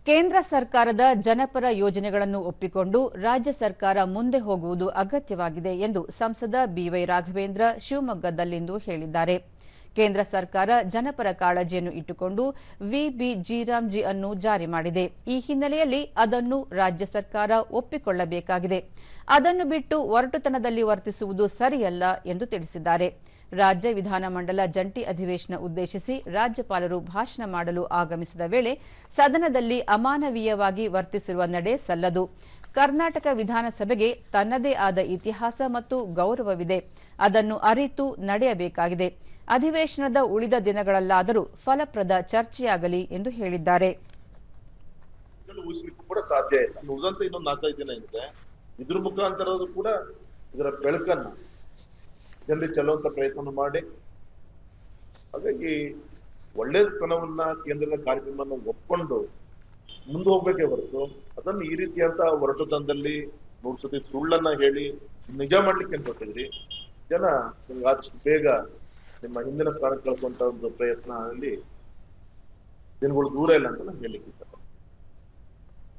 ಕೇಂದ್ರ ಸರ್ಕಾರದ ಜನಪರ ಯೋಜನೆಗಳನ್ನು ಒಪ್ಪಿಕೊಂಡು ರಾಜ್ಯ ಸರ್ಕಾರ ಮುಂದೆ ಹೋಗುವುದು ಅಗತ್ಯವಾಗಿದೆ ಎಂದು ಸಂಸದ ಬಿವೈ ರಾಘವೇಂದ್ರ ಶಿವಮೊಗ್ಗದಲ್ಲಿಂದು ಹೇಳಿದ್ದಾರೆ. ಕೇಂದ್ರ ಸರ್ಕಾರ ಜನಪರ ಕಾಳಜಿಯನ್ನು ಇಟ್ಟುಕೊಂಡು ವಿಬಿಜಿರಾಮ್ಜಿ ಅನ್ನು ಜಾರಿ ಮಾಡಿದೆ. ಈ ಹಿನ್ನೆಲೆಯಲ್ಲಿ ಅದನ್ನು ರಾಜ್ಯ ಸರ್ಕಾರ ಒಪ್ಪಿಕೊಳ್ಳಬೇಕಾಗಿದೆ. ಅದನ್ನು ಬಿಟ್ಟು ಒರಟುತನದಲ್ಲಿ ವರ್ತಿಸುವುದು ಸರಿಯಲ್ಲ ಎಂದು ತಿಳಿಸಿದ್ದಾರೆ. ರಾಜ್ಯ ವಿಧಾನಮಂಡಲ ಜಂಟಿ ಅಧಿವೇಶನ ಉದ್ದೇಶಿಸಿ ರಾಜ್ಯಪಾಲರು ಭಾಷಣ ಮಾಡಲು ಆಗಮಿಸಿದ ವೇಳೆ ಸದನದಲ್ಲಿ ಅಮಾನವೀಯವಾಗಿ ವರ್ತಿಸಿರುವ ನಡೆ ಸಲ್ಲದು. ಕರ್ನಾಟಕ ವಿಧಾನಸಭೆಗೆ ತನ್ನದೇ ಆದ ಇತಿಹಾಸ ಮತ್ತು ಗೌರವವಿದೆ. ಅದನ್ನು ಅರಿತು ನಡೆಯಬೇಕಾಗಿದೆ. ಅಧಿವೇಶನದ ಉಳಿದ ದಿನಗಳಲ್ಲಾದರೂ ಫಲಪ್ರದ ಚರ್ಚೆಯಾಗಲಿ ಎಂದು ಹೇಳಿದ್ದಾರೆ. ಕೂಡ ಸಾಧ್ಯ ಇಲ್ಲ. ಉಳಿದಂತೆ ಇನ್ನೊಂದು 4-5 ದಿನ ಇದೆ. ಇದ್ರ ಮುಖಾಂತರ ಕೂಡ ಇದರ ಬೆಳಕನ್ನು ಜಲ್ದಿ ಚೆಲ್ಲುವಂತ ಪ್ರಯತ್ನ ಮಾಡಿ, ಹಾಗಾಗಿ ಒಳ್ಳೆತನವನ್ನ ಕೇಂದ್ರದ ಕಾರ್ಯಕ್ರಮವನ್ನು ಒಪ್ಕೊಂಡು ಮುಂದೆ ಹೋಗ್ಬೇಕೇ ಹೊರತು ಅದನ್ನು ಈ ರೀತಿಯಂತ ಒರಟುತನದಲ್ಲಿ ನೋಡ್ಸೋದಿ ಸುಳ್ಳನ್ನ ಹೇಳಿ ನಿಜ ಮಾಡ್ಲಿಕ್ಕೆ ಅನ್ಕೊಟ್ಟಿದ್ರಿ. ಜನ ನಿಮ್ಗೆ ಆದಷ್ಟು ಬೇಗ ನಿಮ್ಮ ಹಿಂದಿನ ಸ್ಥಾನಕ್ಕೆ ಕಳಿಸುವಂತ ಒಂದು ಪ್ರಯತ್ನ ಅಲ್ಲಿ ದಿನಗಳು ದೂರ ಇಲ್ಲ ಅಂತ ನಾನು ಹೇಳಲಿಕ್ಕೆ ಇಷ್ಟಪಡ್ತೀನಿ.